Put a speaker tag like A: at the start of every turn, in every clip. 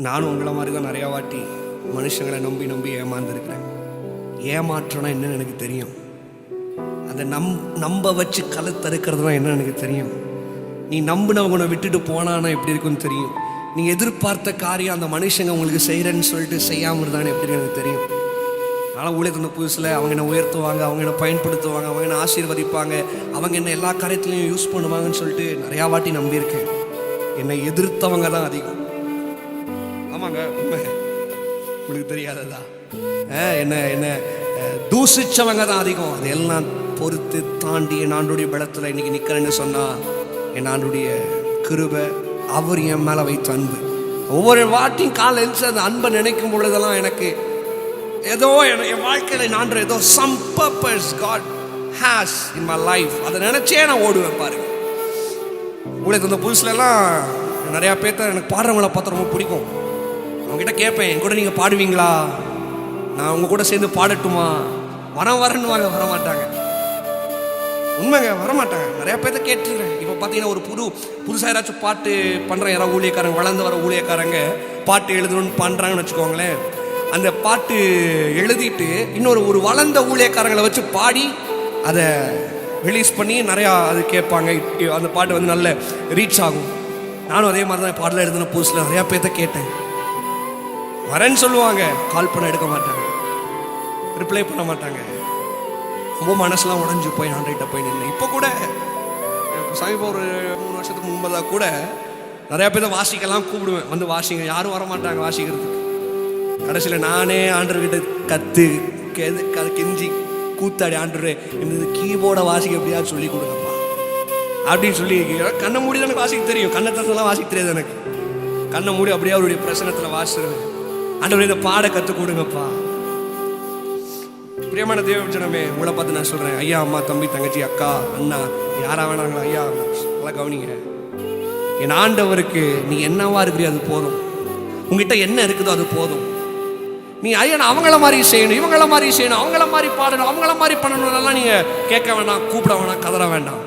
A: நானும் உங்களை மாதிரி தான் நிறையா வாட்டி மனுஷங்களை நம்பி நம்பி ஏமாந்துருக்கிறேன். ஏமாற்றம்னா என்னன்னு எனக்கு தெரியும். அதை நம்ப வச்சு கழுத்தறுக்கிறதுனா என்னன்னு எனக்கு தெரியும். நீ நம்பினவங்களை விட்டுட்டு போனான்னா எப்படி இருக்குன்னு தெரியும். நீங்கள் எதிர்பார்த்த காரியம் அந்த மனுஷங்க உங்களுக்கு செய்கிறேன்னு சொல்லிட்டு செய்யாமல் இருந்தான்னு எப்படி எனக்கு தெரியும். அதனால் ஊழியத்தின புதுசில் அவங்க என்னை உயர்த்துவாங்க, அவங்க என்னை பயன்படுத்துவாங்க, அவங்க என்னை ஆசீர்வதிப்பாங்க, அவங்க என்ன எல்லா காரியத்துலையும் யூஸ் பண்ணுவாங்கன்னு சொல்லிட்டு நிறையா வாட்டி நம்பியிருக்கேன். என்னை எதிர்த்தவங்க தான் அதிகம். ஆமாங்க, உண்மை. உங்களுக்கு தெரியாததா? என்ன என்ன தூசிச்சவங்க தான் அதிகம். அதெல்லாம் பொறுத்து தாண்டி என் ஆண்டுடைய பலத்தில் இன்னைக்கு நிற்கிறேன்னு சொன்னால் என் ஆண்டுடைய கிருபை, அவர் என் மேலே வைத்த அன்பு. ஒவ்வொரு வாட்டியும் காலை எழுந்து அந்த அன்பை நினைக்கும் பொழுதெல்லாம் எனக்கு ஏதோ என் வாழ்க்கையில் நான் ஏதோ some purpose God has in my life, அதை நினைச்சே நான் ஓடுவேன். பாருங்க, உங்களுக்கு இந்த புதுசுலலாம் நிறையா பேர்த்த எனக்கு பாடுறவங்கள பார்த்து ரொம்ப பிடிக்கும். அவங்ககிட்ட கேட்பேன், என் கூட நீங்கள் பாடுவீங்களா, நான் உங்க கூட சேர்ந்து பாடட்டுமா? வரேன்னு வாங்க, வரமாட்டாங்க. உண்மைங்க, வரமாட்டாங்க. நிறையா பேர்த்த கேட்டுருக்கேன். இப்போ பார்த்தீங்கன்னா ஒரு புதுசாக யாராச்சும் பாட்டு பண்ணுறேன், யாராவது ஊழியக்காரங்க, வளர்ந்து வர ஊழியக்காரங்க பாட்டு எழுதணும்னு பண்ணுறாங்கன்னு வச்சுக்கோங்களேன். அந்த பாட்டு எழுதிட்டு ஒரு வளர்ந்த ஊழியக்காரங்களை வச்சு பாடி அதை ரிலீஸ் பண்ணி நிறையா அது கேட்பாங்க. அந்த பாட்டு வந்து நல்ல ரீச் ஆகும். நானும் அதே மாதிரி தான் பாடல எழுதின புதுசில் நிறையா பேர்த்த கேட்டேன். வரேன்னு சொல்லுவாங்க, கால் பண்ண எடுக்க மாட்டாங்க, ரிப்ளை பண்ண மாட்டாங்க. ரொம்ப மனசுலாம் உடஞ்சி போய் ஆண்டைகிட்ட போய் நின்று. இப்போ கூட சமீபம் ஒரு 3 வருஷத்துக்கு முன்பதாக கூட நிறையா பேர் வாசிக்கலாம் கூப்பிடுவேன், வந்து வாசிங்க. யாரும் வரமாட்டாங்க வாசிக்கிறதுக்கு. கடைசியில் நானே ஆண்டர்கிட்ட கெஞ்சி கூத்தாடி, ஆண்டரு இந்த கீபோர்டை வாசிக்க எப்படியாவது சொல்லி கொடுங்கப்பா அப்படின்னு சொல்லி. கண்ணை மூடி தான் எனக்கு வாசிக்க தெரியும், கண்ணத்தெல்லாம் வாசிக்க தெரியாது எனக்கு. கண்ணை மூடி அப்படியே அவருடைய பிரசனத்தில் வாசிடுவேன். ஆண்டவரே இதை பாட கற்றுக் கொடுங்கப்பா. பிரியமான தேவஜனமே, உங்களை பார்த்து நான் சொல்கிறேன், ஐயா, அம்மா, தம்பி, தங்கச்சி, அக்கா, அண்ணா, யாரா வேணாங்களா, ஐயா, நல்லா கவனிங்க. என் ஆண்டவருக்கு நீ என்னவா இருக்கிறியோ அது போதும். உங்ககிட்ட என்ன இருக்குதோ அது போதும். நீ ஐயா நான் அவங்கள மாதிரி செய்யணும், இவங்கள மாதிரி செய்யணும், அவங்கள மாதிரி பாடணும், அவங்கள மாதிரி பண்ணணும்லாம் நீங்கள் கேட்க வேண்டாம், கூப்பிட வேண்டாம், கதற வேண்டாம்.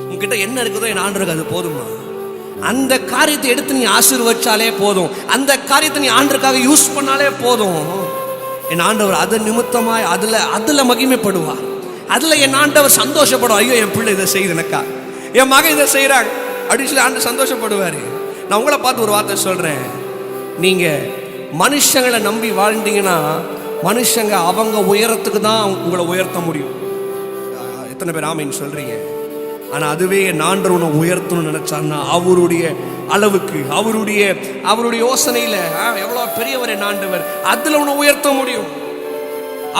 A: உங்ககிட்ட என்ன இருக்குதோ என் ஆண்டருக்கு அது போதும்மா. அந்த காரியத்தை எடுத்து நீ ஆசீர்வச்சாலே போதும். அந்த காரியத்தை நீ ஆண்டருக்காக யூஸ் பண்ணாலே போதும். என் ஆண்டவர் அது நிமித்தமாய் அதுல மகிமைப்படுவார். அதுல என் ஆண்டவர் சந்தோஷப்படும். ஐயோ, என் பிள்ளை இதை செய்யுது, எனக்கா என் மகன் இதை செய்யறாங்க அப்படின்னு சொல்லி ஆண்டு சந்தோஷப்படுவாரு. நான் உங்களை பார்த்து ஒரு வார்த்தை சொல்றேன், நீங்க மனுஷங்களை நம்பி வாழ்ந்தீங்கன்னா மனுஷங்க அவங்க உயரத்துக்கு தான் உங்களை உயர்த்த முடியும். எத்தனை பேர் ஆமீன் சொல்றீங்க? ஆனால் அதுவே என் ஆண்டவர் உன்னை உயர்த்தணும்னு நினைச்சான்னா அவருடைய அளவுக்கு, அவருடைய யோசனையில் எவ்வளோ பெரியவர் என் ஆண்டவர், அதில் உன்னை உயர்த்த முடியும்.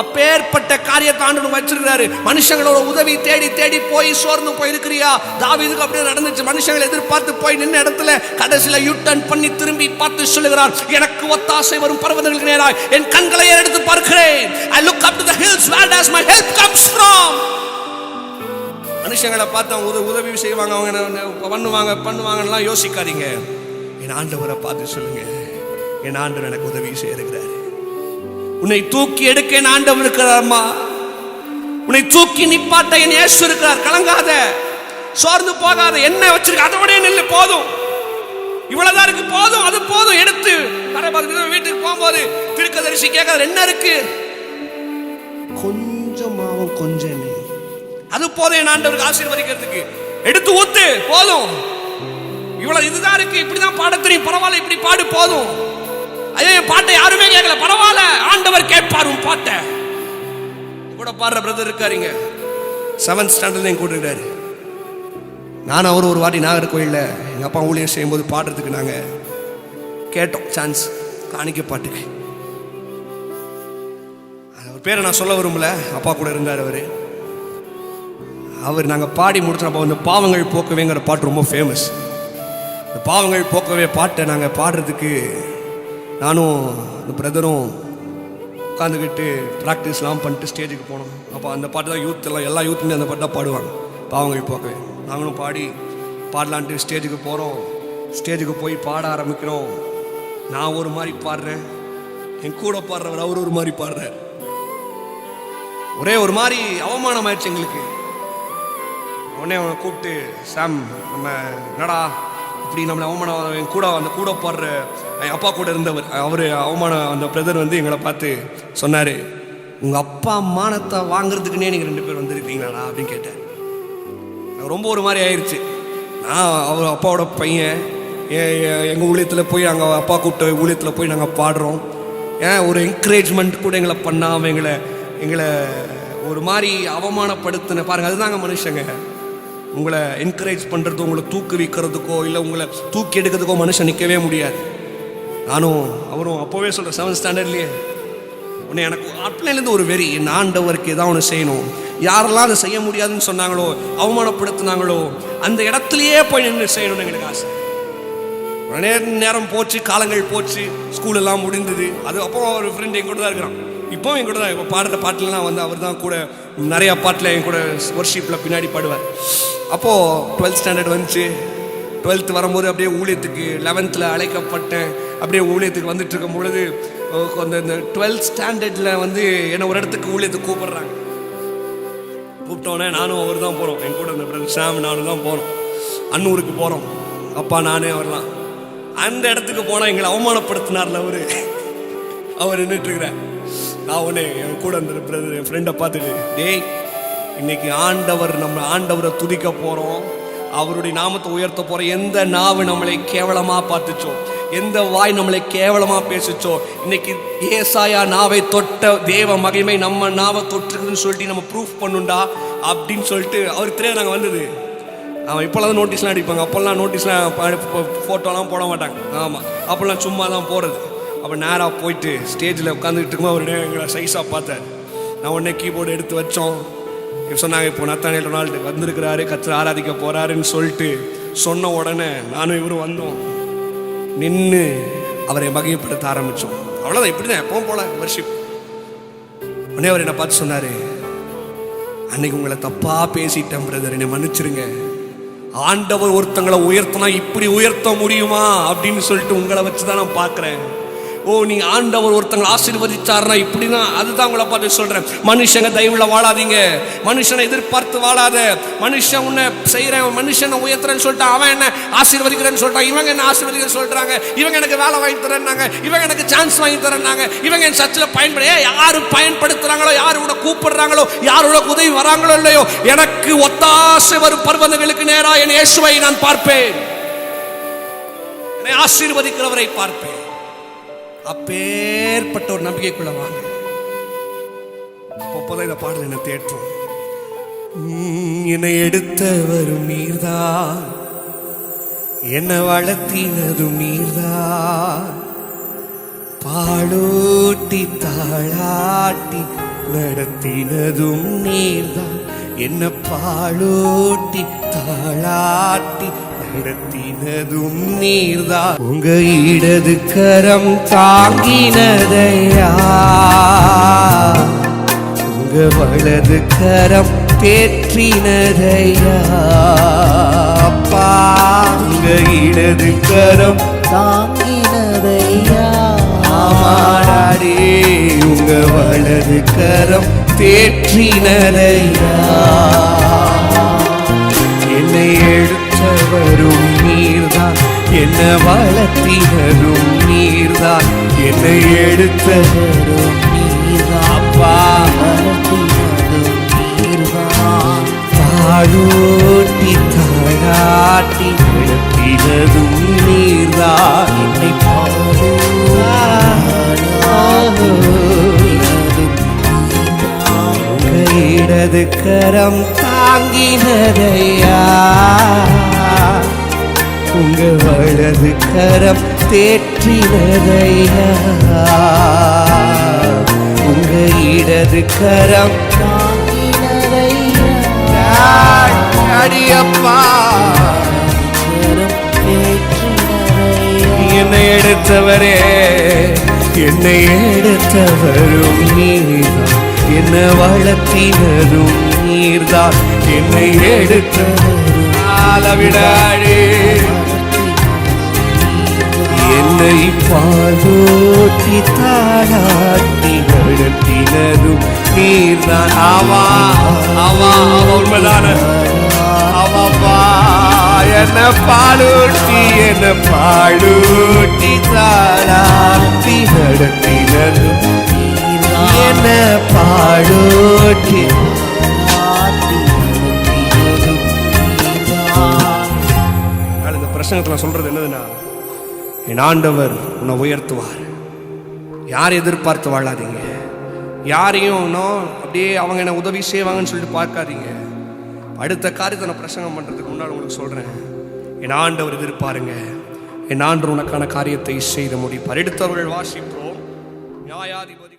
A: அப்பேற்பட்ட காரியத்தை ஆண்டவர் வச்சிருக்கிறாரு. மனுஷங்களோட உதவி தேடி தேடி போய் சோர்ந்து போயிருக்கிறியா? தாவீதுக்கு அப்படியே நடந்துச்சு. மனுஷங்களை எதிர்பார்த்து போய் நின்ன இடத்துல கடைசியில் யூட்டர்ன் பண்ணி திரும்பி பார்த்து சொல்லுகிறார், எனக்கு ஒத்தாசை வரும் பர்வதங்களுக்கு நேராய் என் கண்களை எடுத்து பார்க்கிறேன். I look up to the hills, where does my help comes from? மனுஷங்களை பார்த்து அவங்க உதவி செய்வாங்க, அவங்க பண்ணுவாங்கலாம் யோசிக்காதீங்க. என் ஆண்டவரை பார்த்து சொல்லுங்க, என் ஆண்டவர் எனக்கு உதவி செய்கிறார். உன்னை தூக்கி எடுக்க என் ஆண்டவர் இருக்கிறார்மா. உன்னை தூக்கி நிப்பாட்ட என் இயேசு இருக்கிறார். கலங்காத, சோர்ந்து போகாத. என்ன வச்சிருக்க அதோட நெல்லு போதும், இவ்வளவுதான் இருக்கு, போதும், அது போதும். எடுத்து வீட்டுக்கு போகும்போது தீர்க்கதரிசி கேட்காத என்ன இருக்கு, கொஞ்சமாவும் கொஞ்சம் அது போதும். என் ஆண்டவருக்கு ஆசீர்வதிக்கிறதுக்கு எடுத்து ஊத்து, போதும். இவ்வளவு இதுதான் இருக்கு, இப்படிதான் பாட தெரியும், பரவாயில்ல, இப்படி பாடு, போதும். ஐயோ, என் பாட்டை யாருமே கேட்கல, பரவாயில்ல, ஆண்டவர் கேட்பார் உன் பாட்டை. கூட பாடுற பிரதர் இருக்காருங்க, 7th ஸ்டாண்டர்ட்ல என் கூட்டிருக்காரு. நானும் அவர் ஒரு வாட்டி நாகர்கோயிலில் எங்கள் அப்பா ஊழியர் செய்யும்போது பாடுறதுக்கு நாங்கள் கேட்டோம் சான்ஸ், காணிக்க பாட்டுக்கு. அவர் பேரை நான் சொல்ல விரும்பல, அப்பா கூட இருந்தார் அவர் நாங்கள் பாடி முடிச்சோம். இந்த பாவங்கள் போக்கவேங்கிற பாட்டு ரொம்ப ஃபேமஸ். இந்த பாவங்கள் போக்கவே பாட்டை நாங்கள் பாடுறதுக்கு நானும் இந்த பிரதரும் உட்காந்துக்கிட்டு ப்ராக்டிஸ்லாம் பண்ணிட்டு ஸ்டேஜுக்கு போனோம். அப்போ அந்த பாட்டு தான் எல்லா யூத்துமே அந்த பாட்டு தான் பாடுவாங்க, பாவங்கள் போக்கவே. நாங்களும் பாடலான்ட்டு ஸ்டேஜுக்கு போகிறோம். ஸ்டேஜுக்கு போய் பாட ஆரம்பிக்கிறோம். நான் ஒரு மாதிரி பாடுறேன், என் கூட பாடுறவர் அவர் ஒரு மாதிரி பாடுறார். ஒரே ஒரு மாதிரி அவமானம் ஆயிடுச்சு எங்களுக்கு. உடனே அவனை கூப்பிட்டு, சாம், நம்ம என்னடா இப்படி நம்மளை அவமானம் என் கூட அந்த கூட போடுற என் அப்பா கூட இருந்தவர் அவர் அவமானம் அந்த பிரதர் வந்து எங்களை பார்த்து சொன்னார், உங்கள் அப்பா மானத்தை வாங்குறதுக்குன்னே நீங்கள் 2 பேர் வந்துருக்கீங்களாடா அப்படின்னு கேட்டார். ரொம்ப ஒரு மாதிரி ஆயிடுச்சு. நான் அவர் அப்பாவோட பையன், எங்கள் ஊழியத்தில் போய் நாங்கள் அப்பா கூப்பிட்ட ஊழியத்தில் போய் நாங்கள் பாடுறோம். ஒரு என்கரேஜ்மெண்ட் கூட எங்களை பண்ணாமல் எங்களை ஒரு மாதிரி அவமானப்படுத்தின பாருங்கள். அதுதாங்க மனுஷங்க. உங்களை என்கரேஜ் பண்ணுறது, உங்களை தூக்குவிக்கிறதுக்கோ இல்லை உங்களை தூக்கி எடுக்கிறதுக்கோ மனுஷன் நிற்கவே முடியாது. நானும் அவரும் அப்போவே சொல்கிறேன், 7th ஸ்டாண்டர்ட்லேயே உன்னை எனக்கு அட்லைன்லேருந்து ஒரு வெறி, என் ஆண்டவருக்கு ஏதாவது ஒன்று செய்யணும். யாரெல்லாம் அதை செய்ய முடியாதுன்னு சொன்னாங்களோ, அவமானப்படுத்தினாங்களோ, அந்த இடத்துலையே போய் நின்று செய்யணும்னு எங்களுக்கு ஆசை. உடனே நேரம் போச்சு, காலங்கள் போச்சு, ஸ்கூலெல்லாம் முடிந்தது. அது அப்போ ஒரு ஃப்ரெண்ட் என் கூட தான் இருக்கிறான். இப்போ என் கூட தான் இப்போ பாடுற பாட்டிலலாம் வந்து அவர் தான் கூட நிறையா பாட்டில் என் கூட ஒர்ஷிப்பில் பின்னாடி பாடுவார். அப்போது 12th ஸ்டாண்டர்ட் வந்துச்சு. 12th வரும்போது அப்படியே ஊழியத்துக்கு 11th அழைக்கப்பட்டேன். அப்படியே ஊழியத்துக்கு வந்துட்டு இருக்கும் பொழுது இந்த 12th ஸ்டாண்டர்டில் வந்து என்னை ஒரு இடத்துக்கு ஊழியத்துக்கு கூப்பிட்றாங்க. கூப்பிட்டோன்னே நானும் அவர் தான் போகிறோம், என் கூட இந்த பிரதர் சாம் நானும் தான் போகிறோம். அன்னூருக்கு போகிறோம், அப்பா நானே அவர்லாம். அந்த இடத்துக்கு போனால் எங்களை அவமானப்படுத்தினார்ல அவர் நின்றுட்டுருக்கிறேன். நான் உடனே என் கூட அந்த பிரதர் என் ஃப்ரெண்டை பார்த்துட்டு, டேய் இன்னைக்கு நம்ம ஆண்டவரை துதிக்க போகிறோம், அவருடைய நாமத்தை உயர்த்த போகிறோம். எந்த நாவு நம்மளை கேவலமாக பார்த்துச்சோ, எந்த வாய் நம்மளை கேவலமாக பேசிச்சோ, இன்னைக்கு ஏசாயா நாவை தொட்ட தேவ மகிமை நம்ம நாவை தொற்றுக்குன்னு சொல்லிட்டு நம்ம ப்ரூஃப் பண்ணுண்டா அப்படின்னு சொல்லிட்டு அவருக்கு தெரியாது. நாங்கள் வந்தது அவன் இப்போல்லாம் தான் நோட்டீஸ்லாம் அடிப்பாங்க, அப்போல்லாம் நோட்டீஸ்லாம் ஃபோட்டோலாம் போட மாட்டாங்க. ஆமாம், அப்போல்லாம் சும்மா தான் போகிறது. அப்போ நேராக போயிட்டு ஸ்டேஜில் உட்காந்துக்கிட்டு இருக்கும்போது அவருடைய எங்களை சைஸாக பார்த்தார். நான் உடனே கீபோர்டு எடுத்து வச்சோம். சொன்னாங்க, இப்போ நத்தானியேல் ரொனால்டு வந்திருக்கிறாரு, கர்த்தரை ஆராதிக்க போகிறாருன்னு சொல்லிட்டு சொன்ன உடனே நானும் இவரும் வந்தோம், நின்று அவரை மகிமைப்படுத்த ஆரம்பித்தோம். அவ்வளோதான், இப்படி தான் எப்பவும் போல வர்ஷிப். உடனே அவர் என்னை பார்த்து சொன்னார், அன்னைக்கு உங்களை தப்பாக பேசிட்டேன் பிரதர், என்னை மன்னிச்சிருங்க. ஆண்டவர் ஒருத்தங்களை உயர்த்தினா இப்படி உயர்த்த முடியுமா அப்படின்னு சொல்லிட்டு உங்களை வச்சு தான் நான் பார்க்குறேன். ஓ, நீங்க ஆண்டவர் ஒருத்தங்களை ஆசீர்வதிச்சாருன்னா இப்படிதான். அதுதான் உங்களை பார்த்து சொல்றேன், மனுஷங்க தயவுல வாழாதீங்க, மனுஷனை எதிர்பார்த்து வாழாத. மனுஷன் உன்னை செய்யறேன், மனுஷனை உயர்த்துறேன்னு சொல்லிட்டு அவன் என்ன ஆசீர்வதிக்கிறேன்னு சொல்றான், இவங்க என்ன ஆசீர்வதிக்க சொல்றாங்க, இவங்க எனக்கு வேலை வாங்கி தரேன்னாங்க, இவங்க எனக்கு சான்ஸ் வாங்கி தரேன்னாங்க, இவங்க என் சர்ச்சில் யாரு பயன்படுத்துறாங்களோ, யாரு கூட கூப்பிடுறாங்களோ, யாரோட உதவி வராங்களோ இல்லையோ, எனக்கு ஒத்தாசை வரும் பர்வதங்களுக்கு நேராக என் இயேசுவை நான் பார்ப்பேன், என்னை ஆசீர்வதிக்கிறவரை பார்ப்பேன். அப்பேற்பட்ட ஒரு நம்பிக்கைக்குள்ள வாங்க. அப்போதான் இந்த பாடல் என்ன தேற்றும். என்னை எடுத்தவரும் நீர்தான், என்னை வளர்த்தினதும் நீர்தான், பாலூட்டி தாளாட்டி நடத்தினதும் நீர்தான், என்ன பாலூட்டி தாளாட்டி நடத்தினதும் நீர்தான். உங்க இடது கரம் தாங்கினதையா, உங்க வலது கரம் தேற்றினதையா, அப்பா உங்க இடது கரம் தாங்கினதையா, ஆமாடாடே உங்க வலது கரம் தேற்றினதையா, என்னை எடுத்தவரும் நீர்தான், என்ன வளர்த்தினரும் நீர்தான், என்னை எடுத்தவரும் நீர்தான், அப்பா வளர்த்தினரும் நீர்தான், பாழூட்டி தாளாட்டி நடத்தினதும் நீர்தான், என்னை இடது கரம் தாங்கினதையா, உங்க வலது கரம் தேற்றினதையா, உங்க இடது கரம் தாங்கினதையா, அடியப்பா என்னை எடுத்தவரே, என்னை எடுத்தவரும் நீர்தான், என்ன வளர்த்தினதும் நீர்தான், என்னை எடுத்தவரும் அளவிடாடே, என்னை பாலூட்டி தாளாட்டி நடத்தினதும் நீர்தான். ஆவா ஆவா ஆவா உண்மைதான ஆவாப்பா என்ன பாலூட்டி தாளாட்டி நடத்தினதும் என்ன பாலூட்டி இந்த பிரசங்கத்தில் சொல்றது என்னதுன்னா, என் ஆண்டவர் உன்னை உயர்த்துவார். யார் எதிர்பார்த்து வாழாதீங்க. யாரையும் இன்னும் அப்படியே அவங்க என்ன உதவி செய்வாங்கன்னு சொல்லிட்டு பார்க்காதீங்க. அடுத்த காரியத்தை நான் பிரசங்கம் பண்ணுறதுக்கு முன்னால் உங்களுக்கு சொல்கிறேன், என் ஆண்டவர் எதிர்பாருங்க. என் ஆண்டவர் உனக்கான காரியத்தை செய்து முடிப்பார். எடுத்தவர்கள் வாசிப்போம். நியாயாதிபதி